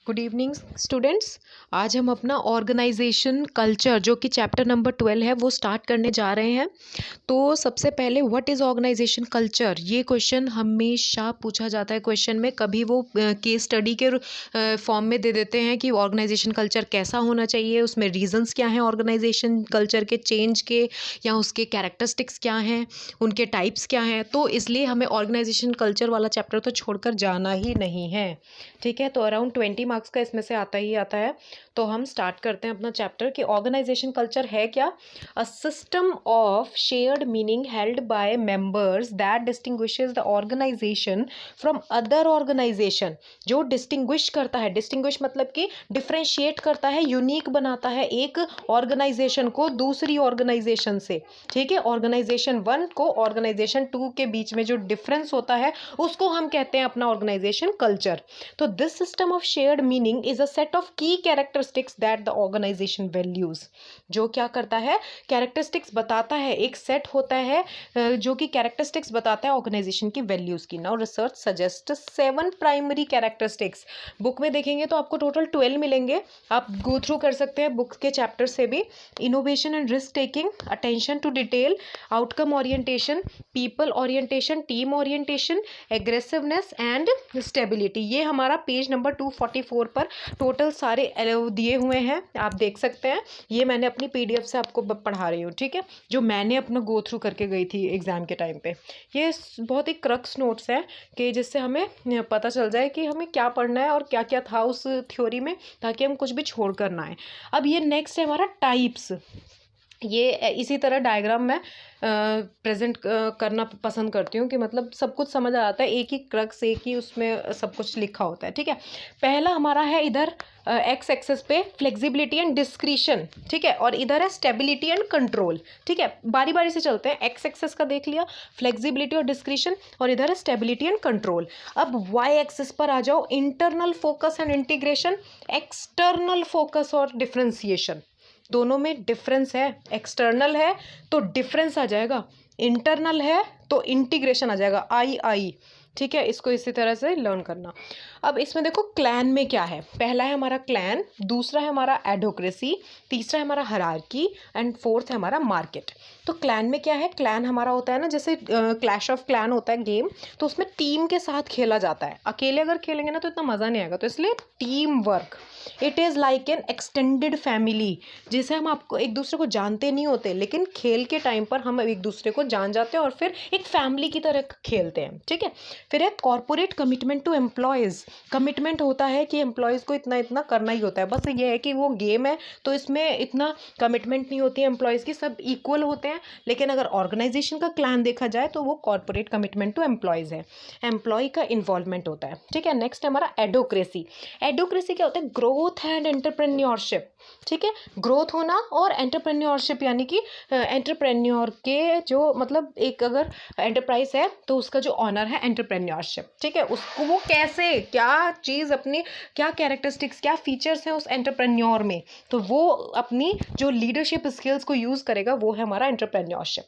Good evening students. आज हम अपना ऑर्गेनाइजेशन कल्चर जो कि चैप्टर नंबर 12 है वो स्टार्ट करने जा रहे हैं। तो सबसे पहले व्हाट इज़ ऑर्गेनाइजेशन कल्चर, ये क्वेश्चन हमेशा पूछा जाता है। क्वेश्चन में कभी वो केस स्टडी के फॉर्म में दे देते हैं कि ऑर्गेनाइजेशन कल्चर कैसा होना चाहिए, उसमें रीजंस क्या हैं ऑर्गेनाइजेशन कल्चर के चेंज के, या उसके कैरेक्टरिस्टिक्स क्या हैं, उनके टाइप्स क्या हैं। तो इसलिए हमें ऑर्गेनाइजेशन कल्चर वाला चैप्टर तो छोड़कर जाना ही नहीं है। ठीक है, तो अराउंड 20 मार्क्स का इसमें से आता ही आता है। तो हम स्टार्ट करते हैं अपना चैप्टर कि ऑर्गेनाइजेशन कल्चर है क्या। A system of shared meaning held by members that distinguishes the organisation from other organisation. जो डिस्टिंग्विश करता है, डिस्टिंग्विश मतलब कि डिफ्रेंशिएट करता है, यूनिक बनाता है एक ऑर्गेनाइजेशन को दूसरी ऑर्गेनाइजेशन से। ठीक है, ऑर्गेनाइजेशन 1 को ऑर्गेनाइजेशन 2 के बीच में जो डिफरेंस होता है उसको हम कहते हैं अपना ऑर्गेनाइजेशन कल्चर। तो this system of shared meaning is a set of key characteristics that the organisation values. जो क्या करता है, कैरेक्टरिस्टिक्स बताता है, एक सेट होता है जो कि कैरेक्टरिस्टिक्स बताता है ऑर्गेनाइजेशन की वैल्यूज की। Now research suggest 7 primary characteristics. Book में देखेंगे तो आपको टोटल 12 मिलेंगे, आप गो थ्रू कर सकते हैं बुक के चैप्टर से भी। Innovation and risk taking, attention to detail, outcome orientation, people orientation, team orientation, aggressiveness and stability. ये हमारा पेज नंबर 244 पर टोटल सारे दिए हुए हैं, आप देख सकते हैं। ये मैंने अपनी पीडीएफ से आपको पढ़ा रही हूँ, ठीक है, जो मैंने अपना गो थ्रू करके गई थी एग्जाम के टाइम पे। ये बहुत ही क्रक्स नोट्स है कि जिससे हमें पता चल जाए कि हमें क्या पढ़ना है और क्या क्या था उस थ्योरी में, ताकि हम कुछ भी छोड़ कर ना आए। अब ये नेक्स्ट है हमारा टाइप्स। ये इसी तरह डायग्राम में प्रेजेंट करना पसंद करती हूँ कि मतलब सब कुछ समझ आ जाता है, एक ही क्रक्स, एक ही उसमें सब कुछ लिखा होता है। ठीक है, पहला हमारा है इधर एक्स एक्सेस पे फ्लेक्सिबिलिटी एंड डिस्क्रिशन। ठीक है, और इधर है स्टेबिलिटी एंड कंट्रोल। ठीक है, बारी बारी से चलते हैं। एक्स एक्सेस का देख लिया, फ्लेक्सिबिलिटी और डिस्क्रिशन, और इधर है स्टेबिलिटी एंड कंट्रोल। अब वाई एक्सेस पर आ जाओ, internal focus and integration, external focus और डिफ्रेंसिएशन। दोनों में डिफरेंस है, एक्सटर्नल है तो डिफरेंस आ जाएगा, इंटरनल है तो इंटीग्रेशन आ जाएगा, आई। ठीक है, इसको इसी तरह से लर्न करना। अब इसमें देखो क्लैन में क्या है। पहला है हमारा क्लैन, दूसरा है हमारा एडोक्रेसी, तीसरा है हमारा हायरार्की एंड फोर्थ है हमारा मार्केट। तो क्लैन में क्या है, क्लैन हमारा होता है ना, जैसे क्लैश ऑफ क्लैन होता है गेम, तो उसमें टीम के साथ खेला जाता है। अकेले अगर खेलेंगे ना तो इतना मज़ा नहीं आएगा, तो इसलिए team work. It is like an extended family, जिसे हम आपको एक दूसरे को जानते नहीं होते, लेकिन खेल के टाइम पर हम एक दूसरे को जान जाते हैं और फिर एक फैमिली की तरह खेलते हैं। ठीक है, फिर है corporate commitment to employees. Commitment होता है कि एम्प्लॉयज़ को इतना इतना करना ही होता है, बस ये है कि वो गेम है तो इसमें इतना कमिटमेंट नहीं होती है एम्प्लॉयज़ की, सब इक्वल होते हैं। लेकिन अगर ऑर्गेनाइजेशन का क्लैन देखा जाए तो वो कॉर्पोरेट कमिटमेंट टू एम्प्लॉयज़ है, एम्प्लॉय का इन्वॉल्वमेंट होता है। ठीक है, नेक्स्ट है हमारा एडोक्रेसी। एडोक्रेसी क्या होता है, ग्रोथ एंड एंटरप्रेन्योरशिप। ठीक है, ग्रोथ होना और एंटरप्रेन्योरशिप, यानी कि एंटरप्रेन्योर के जो मतलब एक अगर एंटरप्राइज है तो उसका जो ऑनर है एंटरप्रेन्योरशिप। ठीक है, उसको वो कैसे, क्या चीज़ अपनी, क्या कैरेक्टरिस्टिक्स, क्या फीचर्स हैं उस एंटरप्रेन्योर में, तो वो अपनी जो लीडरशिप स्किल्स को यूज़ करेगा, वो है हमारा एंटरप्रेन्योरशिप।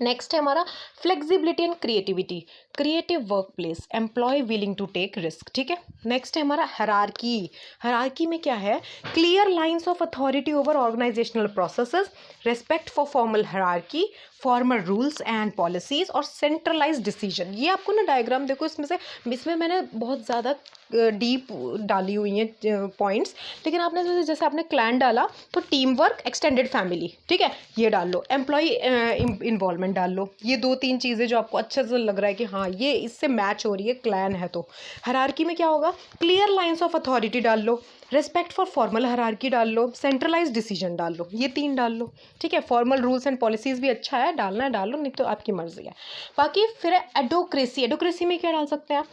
नेक्स्ट है हमारा flexibility and creativity, creative work place, employee willing to take risk. ठीक है, नेक्स्ट है हमारा हायरार्की। हायरार्की में क्या है, clear lines of authority over organisational processes, respect for formal hierarchy, formal rules and policies और सेंट्रलाइज डिसीजन। ये आपको ना डायग्राम देखो, इसमें मैंने बहुत ज़्यादा डीप डाली हुई हैं पॉइंट्स, लेकिन आपने जैसे आपने क्लैन डाला तो टीम वर्क, एक्सटेंडेड फैमिली, ठीक है, ये डाल लो, एम्प्लॉय इन्वॉल्वमेंट डाल लो। ये 2-3 चीज़ें जो आपको अच्छे से लग रहा है कि हाँ ये इससे मैच हो रही है, क्लैन है। तो हायरार्की में क्या होगा, क्लियर लाइंस ऑफ अथॉरिटी डाल लो, रेस्पेक्ट फॉर फॉर्मल हायरार्की डाल लो, सेंट्रलाइज डिसीजन डाल लो, ये 3 डाल लो। ठीक है, फॉर्मल रूल्स एंड पॉलिसीज़ भी अच्छा है, डालना है डाल लो, नहीं तो आपकी मर्जी है। बाकी फिर है एडोक्रेसी। एडोक्रेसी में क्या डाल सकते हैं आप,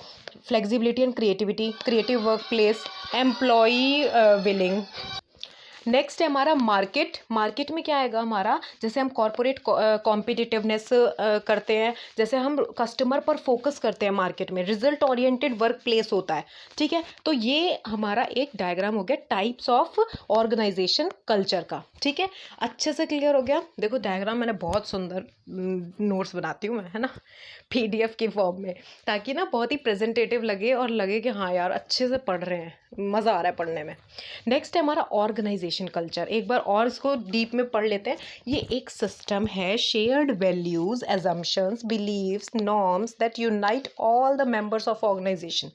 flexibility and creativity, creative work place, employee willing, next है हमारा मार्केट। मार्केट में क्या आएगा हमारा, जैसे हम कॉर्पोरेट कॉम्पिटिटिवनेस करते हैं, जैसे हम कस्टमर पर फोकस करते हैं मार्केट में, रिजल्ट ओरिएंटेड वर्क प्लेस होता है, ठीक है। तो ये हमारा एक डायग्राम हो गया टाइप्स ऑफ ऑर्गेनाइजेशन कल्चर का, ठीक है। अच्छे से क्लियर हो गया। देखो डायग्राम मैंने बहुत सुंदर नोट्स बनाती हूँ मैं, है ना, PDF के फॉर्म में, ताकि ना बहुत ही प्रेजेंटेटिव लगे और लगे कि हाँ यार अच्छे से पढ़ रहे हैं, मज़ा आ रहा है पढ़ने में। नेक्स्ट है हमारा ऑर्गेनाइजेशन कल्चर। एक बार और इसको डीप में पढ़ लेते हैं। ये एक सिस्टम है, shared values, assumptions, beliefs, norms that unite all the members of organisation,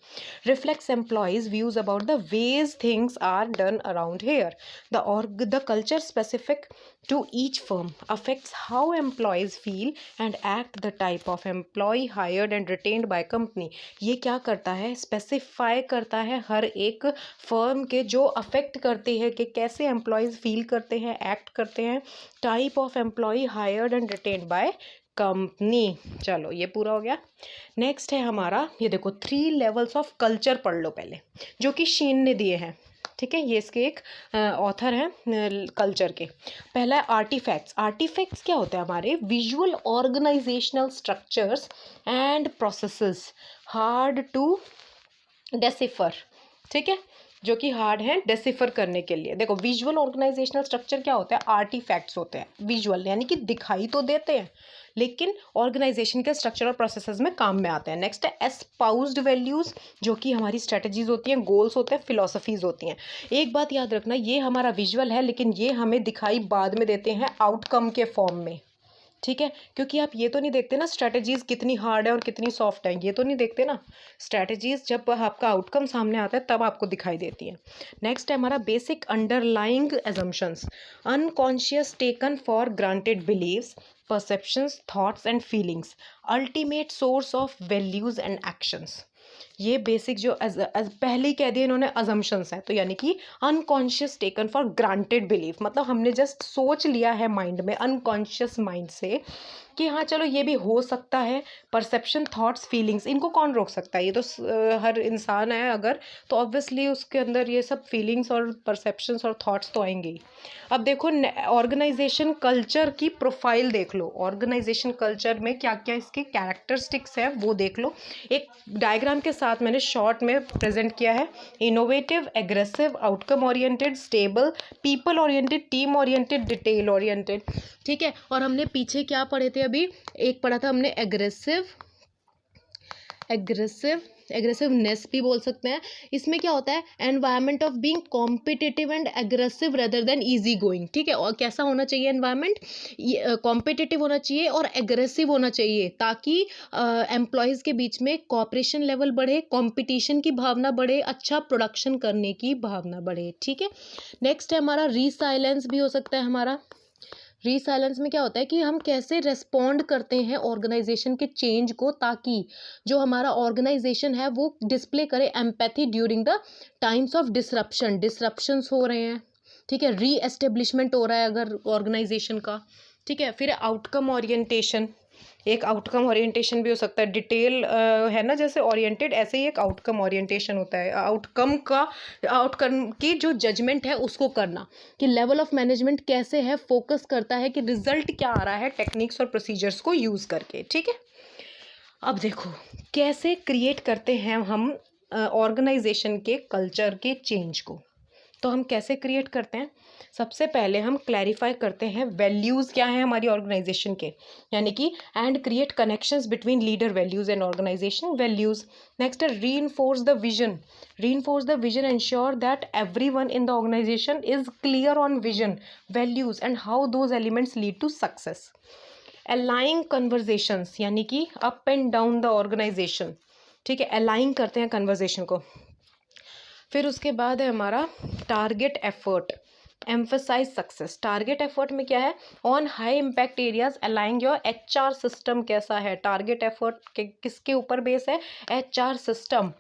reflects employees views about the ways things are done around here. The culture specific to each firm affects how employees feel and act, the type of employee hired and retained by company। ये क्या करता है, specify करता है हर एक firm के, जो affect करती है कि कैसे एम्प्लॉयज़ फील करते हैं, एक्ट करते हैं। Type of employee hired and retained by company. चलो ये पूरा हो गया। नेक्स्ट है हमारा, ये देखो 3 लेवल्स ऑफ कल्चर पढ़ लो पहले, जो कि शीन ने दिए हैं, ठीक है। ये इसके एक ऑथर हैं कल्चर के। पहला है आर्टिफैक्ट्स। आर्टिफैक्ट्स क्या होता है, हमारे visual organisational structures and processes hard to decipher, ठीक है, जो कि हार्ड है डेसिफर करने के लिए। देखो विजुअल ऑर्गेनाइजेशनल स्ट्रक्चर क्या होता है, आर्टिफैक्ट्स होते हैं। विजुअल यानी कि दिखाई तो देते हैं, लेकिन ऑर्गेनाइजेशन के स्ट्रक्चर और प्रोसेसेस में काम में आते हैं। नेक्स्ट है एस्पाउस्ड वैल्यूज, जो कि हमारी स्ट्रेटजीज होती हैं, गोल्स होते हैं, फिलोसफीज होती हैं। एक बात याद रखना, ये हमारा विजुअल है, लेकिन ये हमें दिखाई बाद में देते हैं आउटकम के फॉर्म में, ठीक है। क्योंकि आप ये तो नहीं देखते ना स्ट्रैटेजीज कितनी हार्ड है और कितनी सॉफ्ट है, ये तो नहीं देखते ना। स्ट्रैटेजीज जब आपका आउटकम सामने आता है तब आपको दिखाई देती है। नेक्स्ट है हमारा basic underlying assumptions, unconscious taken for granted beliefs, perceptions, thoughts and feelings, ultimate source of values and actions. ये बेसिक जो पहले ही कह दिया इन्होंने अजम्पशंस है, तो यानी कि unconscious taken for granted belief, मतलब हमने जस्ट सोच लिया है माइंड में, अनकॉन्शियस माइंड से कि हाँ चलो ये भी हो सकता है। परसेप्शन, थॉट्स, फीलिंग्स, इनको कौन रोक सकता है, ये तो हर इंसान है अगर, तो ऑब्वियसली उसके अंदर ये सब फीलिंग्स और परसेप्शंस और थॉट्स तो आएंगे ही। अब देखो ऑर्गेनाइजेशन कल्चर की प्रोफाइल देख लो, ऑर्गेनाइजेशन कल्चर में क्या क्या इसके कैरेक्टरिस्टिक्स है वो देख लो। एक डायग्राम के साथ मैंने शॉर्ट में प्रेजेंट किया है। Innovative, aggressive, outcome oriented, stable, people oriented, team oriented, detail oriented, ठीक है। और हमने पीछे क्या पढ़े थे, अभी एक पढ़ा था हमने एग्रेसिवनेस भी बोल सकते हैं। इसमें क्या होता है, environment of being competitive and aggressive rather than easy going, ठीक है। और कैसा होना चाहिए एनवायरनमेंट, कॉम्पिटिटिव होना चाहिए और एग्रेसिव होना चाहिए, ताकि एम्प्लॉयज़ के बीच में कॉपरेशन लेवल बढ़े, कंपटीशन की भावना बढ़े, अच्छा प्रोडक्शन करने की भावना बढ़े, ठीक है। नेक्स्ट है हमारा रीसाइलेंस भी हो सकता है हमारा। रीसाइलेंस में क्या होता है कि हम कैसे रेस्पॉन्ड करते हैं ऑर्गेनाइजेशन के चेंज को, ताकि जो हमारा ऑर्गेनाइजेशन है वो डिस्प्ले करे empathy during the times of disruptions हो रहे हैं, ठीक है। री एस्टेब्लिशमेंट हो रहा है अगर ऑर्गेनाइजेशन का, ठीक है। फिर आउटकम ओरिएंटेशन, एक आउटकम ओरिएंटेशन भी हो सकता है। डिटेल है ना जैसे ओरिएंटेड, ऐसे ही एक आउटकम ओरिएंटेशन होता है। आउटकम की जो जजमेंट है उसको करना, कि लेवल ऑफ मैनेजमेंट कैसे है, फोकस करता है कि रिजल्ट क्या आ रहा है टेक्निक्स और प्रोसीजर्स को यूज़ करके, ठीक है। अब देखो कैसे क्रिएट करते हैं हम ऑर्गेनाइजेशन के कल्चर के चेंज को। तो हम कैसे क्रिएट करते हैं, सबसे पहले हम क्लैरिफाई करते हैं वैल्यूज़ क्या हैं हमारी ऑर्गेनाइजेशन के, यानी कि and create connections between leader values and organisation values. Next है reinforce the vision, ensure that everyone in the organisation is clear on vision, values and how those elements lead to success. Aligning conversations, यानी कि up and down the organisation, ठीक है, align करते हैं conversation को। फिर उसके बाद है हमारा target effort, emphasise success. Target effort में क्या है, on high impact areas aligning your HR system कैसा है, टारगेट एफर्ट के किसके ऊपर बेस है, HR system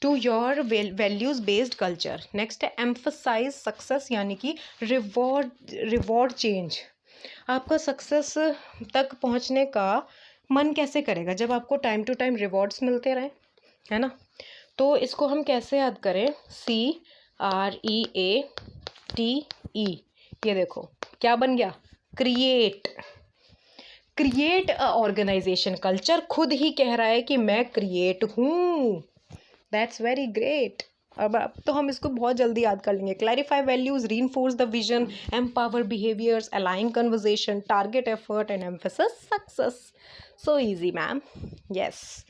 to your values based culture. Next है एम्फसाइज सक्सेस, यानी कि रिवॉर्ड चेंज। आपका सक्सेस तक पहुंचने का मन कैसे करेगा, जब आपको टाइम टू टाइम रिवॉर्ड्स मिलते रहें, है ना। तो इसको हम कैसे याद करें, CREATE ये देखो क्या बन गया, create. Create a organisation culture, खुद ही कह रहा है कि मैं क्रिएट हूँ। That's very great. अब तो हम इसको बहुत जल्दी याद कर लेंगे। Clarify values, reinforce the vision, empower behaviours, align conversation, target effort and emphasis success. So easy ma'am, yes.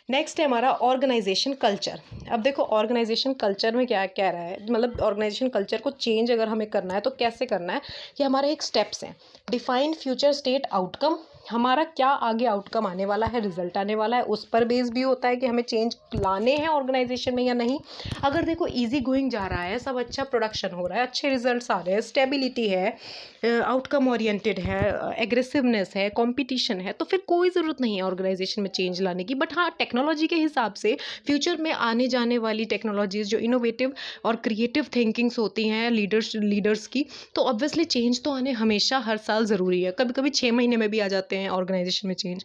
Next है हमारा ऑर्गेनाइजेशन कल्चर। अब देखो ऑर्गेनाइजेशन कल्चर में क्या कह रहा है, मतलब ऑर्गेनाइजेशन कल्चर को चेंज अगर हमें करना है तो कैसे करना है, कि हमारे एक स्टेप्स हैं। डिफाइन फ्यूचर स्टेट आउटकम, हमारा क्या आगे आउटकम आने वाला है, रिजल्ट आने वाला है, उस पर बेस भी होता है कि हमें चेंज लाने हैं ऑर्गेनाइजेशन में या नहीं। अगर देखो इजी गोइंग जा रहा है, सब अच्छा प्रोडक्शन हो रहा है, अच्छे रिजल्ट्स आ रहे हैं, स्टेबिलिटी है, आउटकम ओरिएंटेड है, एग्रेसिवनेस है, कंपटीशन है, तो फिर कोई ज़रूरत नहीं है ऑर्गेनाइजेशन में चेंज लाने की। बट हाँ, टेक्नोलॉजी के हिसाब से फ्यूचर में आने जाने वाली टेक्नोलॉजीज जो इनोवेटिव और क्रिएटिव थिंकिंग्स होती हैं लीडर्स की, तो ऑब्वियसली चेंज तो आने हमेशा हर साल ज़रूरी है। कभी कभी 6 महीने में भी आ जाते हैं ऑर्गेनाइजेशन में चेंज।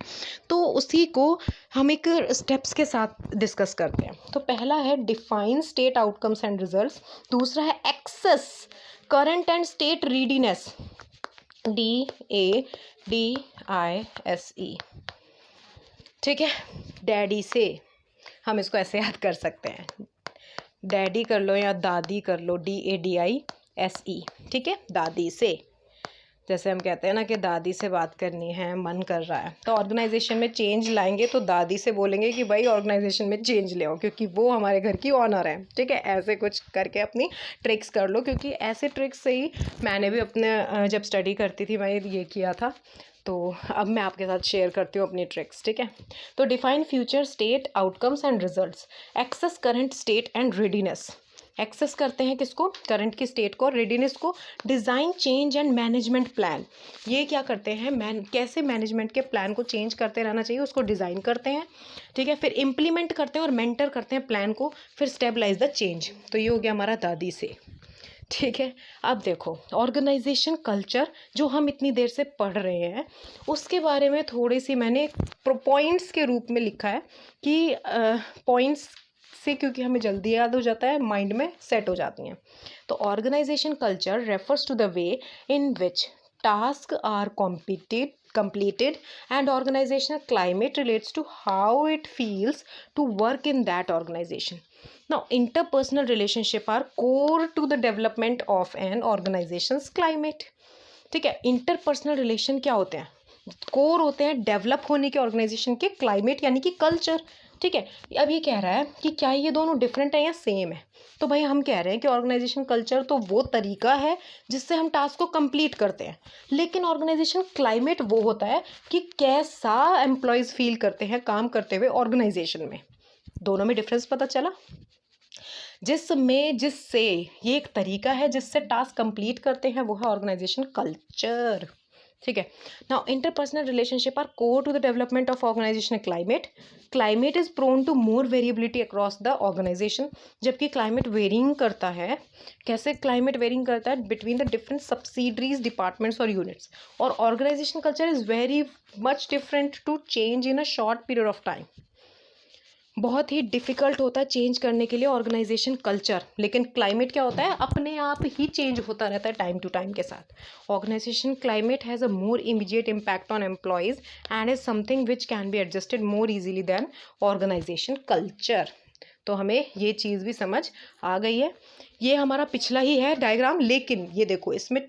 तो उसी को हम एक स्टेप्स के साथ डिस्कस करते हैं। तो पहला है define state outcomes and results, दूसरा है assess current and state readiness, DADISE, ठीक है। डैडी से हम इसको ऐसे याद कर सकते हैं, डैडी कर लो या दादी कर लो, DADISE, ठीक है, दादी से। जैसे हम कहते हैं ना कि दादी से बात करनी है, मन कर रहा है, तो ऑर्गेनाइजेशन में चेंज लाएंगे तो दादी से बोलेंगे कि भाई ऑर्गेनाइजेशन में चेंज ले आओ, क्योंकि वो हमारे घर की ऑनर है, ठीक है। ऐसे कुछ करके अपनी ट्रिक्स कर लो, क्योंकि ऐसे ट्रिक्स से ही मैंने भी अपने जब स्टडी करती थी मैंने ये किया था। तो अब मैं आपके साथ शेयर करती हूँ अपनी ट्रिक्स, ठीक है। तो define future state outcomes and results, access current state and readiness, access करते हैं किसको, करंट की स्टेट को, रेडीनेस को। Design change and management plan, ये क्या करते हैं, कैसे मैनेजमेंट के प्लान को चेंज करते रहना चाहिए उसको डिज़ाइन करते हैं, ठीक है। फिर इम्प्लीमेंट करते हैं और मेंटर करते हैं प्लान को, फिर स्टेबलाइज द चेंज। तो ये हो गया हमारा दादी से, ठीक है। अब देखो ऑर्गेनाइजेशन कल्चर जो हम इतनी देर से पढ़ रहे हैं उसके बारे में थोड़ी सी मैंने पॉइंट्स के रूप में लिखा है कि पॉइंट्स से, क्योंकि हमें जल्दी याद हो जाता है, माइंड में सेट हो जाती हैं। तो organisation culture refers to the way in which task are completed and organizational climate relates to how it feels to work in that organization. Now interpersonal relationship are core to the development of an organization's climate, ठीक है। Interpersonal relation क्या होते हैं, core होते हैं develop होने के organisation के क्लाइमेट यानी कि कल्चर, ठीक है। अब ये कह रहा है कि क्या ये दोनों डिफरेंट है या सेम है, तो भाई हम कह रहे हैं कि ऑर्गेनाइजेशन कल्चर तो वो तरीका है जिससे हम टास्क को कंप्लीट करते हैं, लेकिन ऑर्गेनाइजेशन क्लाइमेट वो होता है कि कैसा एम्प्लॉयज़ फील करते हैं काम करते हुए ऑर्गेनाइजेशन में। दोनों में डिफरेंस पता चला, जिससे ये एक तरीका है जिससे टास्क कंप्लीट करते हैं, वो है ऑर्गेनाइजेशन कल्चर, ठीक है। Now interpersonal relationship are core to the development of organisation climate. Climate is prone to more variability across the organisation, जबकि क्लाइमेट वेरिंग करता है। कैसे क्लाइमेट वेरिंग करता है, between the different subsidiaries departments और units, और organisation culture is very much different to change in a short period of time. बहुत ही डिफ़िकल्ट होता है चेंज करने के लिए ऑर्गेनाइजेशन कल्चर, लेकिन क्लाइमेट क्या होता है, अपने आप ही चेंज होता रहता है टाइम टू टाइम के साथ। Organization climate has a more immediate impact on employees and is something which can be adjusted more easily than organization culture. तो हमें ये चीज़ भी समझ आ गई है। ये हमारा पिछला ही है डायग्राम, लेकिन ये देखो इसमें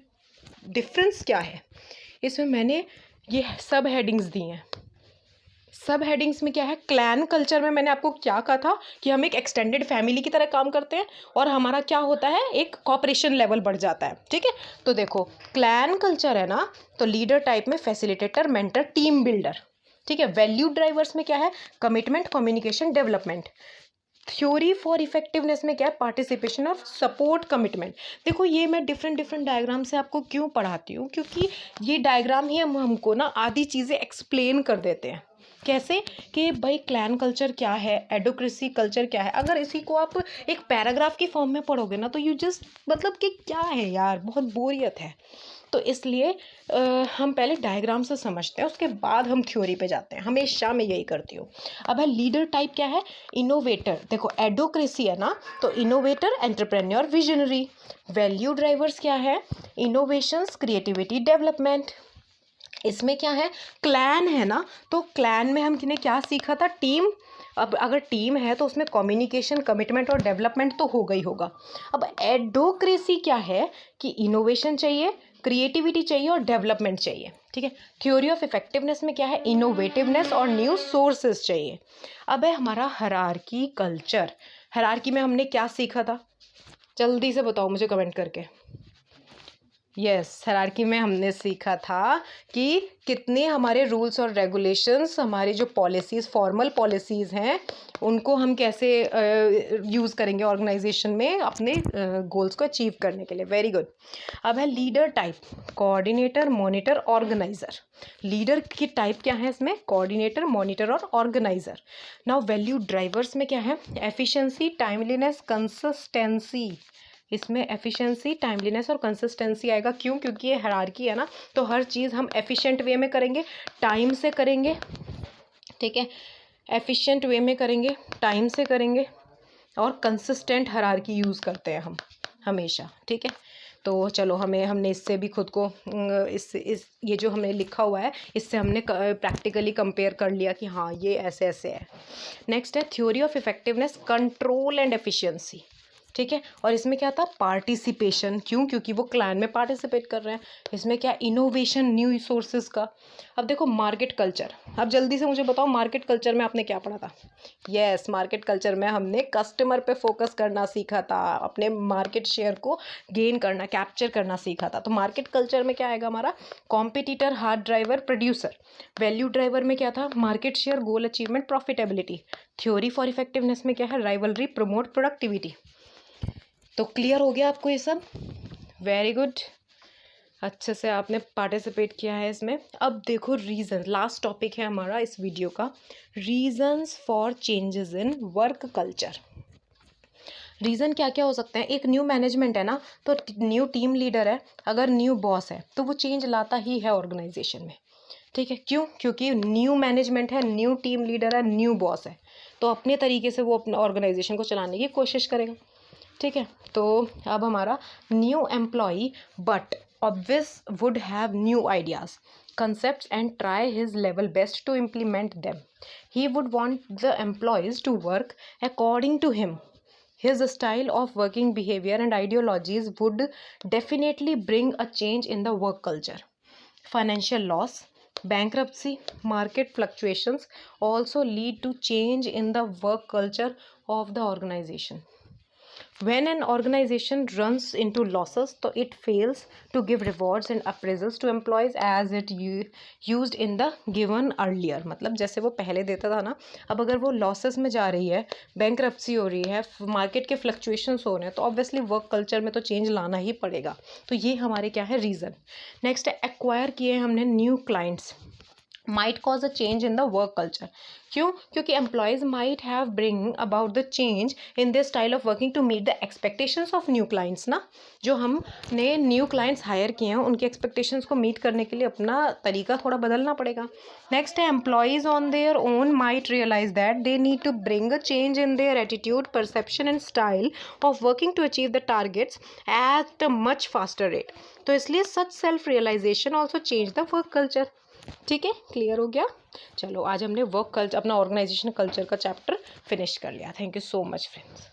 डिफरेंस क्या है। इसमें मैंने ये सब हेडिंग्स दी हैं। सब हेडिंग्स में क्या है, क्लैन कल्चर में मैंने आपको क्या कहा था कि हम एक एक्सटेंडेड फैमिली की तरह काम करते हैं और हमारा क्या होता है, एक कॉपरेशन लेवल बढ़ जाता है, ठीक है। तो देखो क्लैन कल्चर है ना, तो लीडर टाइप में फैसिलिटेटर, मेंटर, टीम बिल्डर, ठीक है। वैल्यू ड्राइवर्स में क्या है, commitment, communication, development. Theory for effectiveness में क्या है, पार्टिसिपेशन और सपोर्ट, कमिटमेंट। देखो ये मैं डिफरेंट डायग्राम से आपको क्यों पढ़ाती हूँ, क्योंकि ये डायग्राम ही हमको ना आधी चीज़ें एक्सप्लेन कर देते हैं। कैसे कि भाई क्लैन कल्चर क्या है, एडोक्रेसी कल्चर क्या है। अगर इसी को आप एक पैराग्राफ की फॉर्म में पढ़ोगे ना तो यू जस्ट मतलब कि क्या है यार, बहुत बोरियत है। तो इसलिए हम पहले डायग्राम से समझते हैं, उसके बाद हम थ्योरी पे जाते हैं। हमेशा मैं यही करती हूँ। अब है लीडर टाइप क्या है, इनोवेटर। देखो एडोक्रेसी है ना, तो innovator, entrepreneur, visionary. Value drivers क्या है, इनोवेशंस, क्रिएटिविटी, डेवलपमेंट। इसमें क्या है, क्लैन है ना, तो क्लैन में हम किने क्या सीखा था, टीम। अब अगर टीम है तो उसमें कम्युनिकेशन, कमिटमेंट और डेवलपमेंट तो होगा ही होगा। अब एडोक्रेसी क्या है कि इनोवेशन चाहिए, क्रिएटिविटी चाहिए और डेवलपमेंट चाहिए, ठीक है। थ्योरी ऑफ इफेक्टिवनेस में क्या है, इनोवेटिवनेस और न्यू सोर्सेज चाहिए। अब है हमारा हायरार्की कल्चर। हायरार्की में हमने क्या सीखा था, जल्दी से बताओ मुझे कमेंट करके। यस, हायरार्की में हमने सीखा था कि कितने हमारे रूल्स और रेगुलेशंस, हमारी जो पॉलिसीज़, फॉर्मल पॉलिसीज़ हैं, उनको हम कैसे यूज़ करेंगे ऑर्गेनाइजेशन में अपने गोल्स को अचीव करने के लिए। Very good. अब है leader type, coordinator, monitor, organiser. Leader की टाइप क्या है इसमें, कोऑर्डिनेटर, मॉनिटर और ऑर्गेनाइजर। नाउ वैल्यू ड्राइवर्स में क्या है, एफिशिएंसी, टाइमलीनेस, कंसिस्टेंसी। इसमें एफिशिएंसी, टाइमलीनेस और कंसिस्टेंसी आएगा। क्यों, क्योंकि ये हायरार्की है ना, तो हर चीज़ हम एफिशिएंट वे में करेंगे, टाइम से करेंगे, ठीक है। एफिशिएंट वे में करेंगे, टाइम से करेंगे और कंसिस्टेंट हायरार्की यूज़ करते हैं हम हमेशा, ठीक है। तो चलो हमने इससे भी खुद को इस ये जो हमने लिखा हुआ है इससे हमने प्रैक्टिकली कंपेयर कर लिया कि हाँ ये ऐसे ऐसे है। नेक्स्ट है theory of effectiveness, control and efficiency, ठीक है। और इसमें क्या था, पार्टिसिपेशन। क्यों, क्योंकि वो क्लैन में पार्टिसिपेट कर रहे हैं। इसमें क्या, इनोवेशन, न्यू रिसोर्सेज का। अब देखो मार्केट कल्चर, अब जल्दी से मुझे बताओ मार्केट कल्चर में आपने क्या पढ़ा था। यस, मार्केट कल्चर में हमने कस्टमर पे फोकस करना सीखा था, अपने मार्केट शेयर को गेन करना, कैप्चर करना सीखा था। तो मार्केट कल्चर में क्या आएगा हमारा, competitor, hard driver, producer. Value driver में क्या था, market share, goal achievement, profitability. Theory for effectiveness में क्या है, राइवलरी, प्रमोट, प्रोडक्टिविटी। तो क्लियर हो गया आपको ये सब, वेरी गुड, अच्छे से आपने पार्टिसिपेट किया है इसमें। अब देखो रीज़न, लास्ट टॉपिक है हमारा इस वीडियो का, reasons for changes in work culture. Reason क्या क्या हो सकते हैं, एक न्यू मैनेजमेंट है ना, तो न्यू टीम लीडर है, अगर न्यू बॉस है तो वो चेंज लाता ही है ऑर्गेनाइजेशन में, ठीक है। क्यों, क्योंकि न्यू मैनेजमेंट है, न्यू टीम लीडर है, न्यू बॉस है, तो अपने तरीके से वो अपने ऑर्गेनाइजेशन को चलाने की कोशिश करेगा, ठीक है। तो अब हमारा new employee but obvious would have new ideas, concepts and try his level best to implement them. He would want the employees to work according to him. His style of working behavior and ideologies would definitely bring a change in the work culture. Financial loss, bankruptcy, market fluctuations also lead to change in the work culture of the organization. When an organization runs into losses, so it fails to give rewards and appraisals to employees as it used in the given earlier. मतलब जैसे वो पहले देता था ना, अब अगर वो losses में जा रही है, bankruptcy हो रही है, मार्केट के फ्लक्चुएशंस हो रहे हैं, तो ऑब्वियसली वर्क कल्चर में तो चेंज लाना ही पड़ेगा। तो ये हमारे क्या है, रीज़न। नेक्स्ट है एक्वायर किए हमने new clients, might cause a change in the work culture. क्यों, क्योंकि employees might have bring about the change in their style of working to meet the expectations of new clients ना, जो हमने new clients hire किए हैं उनके expectations को meet करने के लिए अपना तरीका थोड़ा बदलना पड़ेगा। Next है employees on their own might realize that they need to bring a change in their attitude, perception and style of working to achieve the targets at a much faster rate. तो इसलिए such self realization also change the work culture, ठीक है। Clear हो गया, चलो आज हमने work culture, अपना ऑर्गेनाइजेशन कल्चर का चैप्टर फिनिश कर लिया। Thank you so much friends.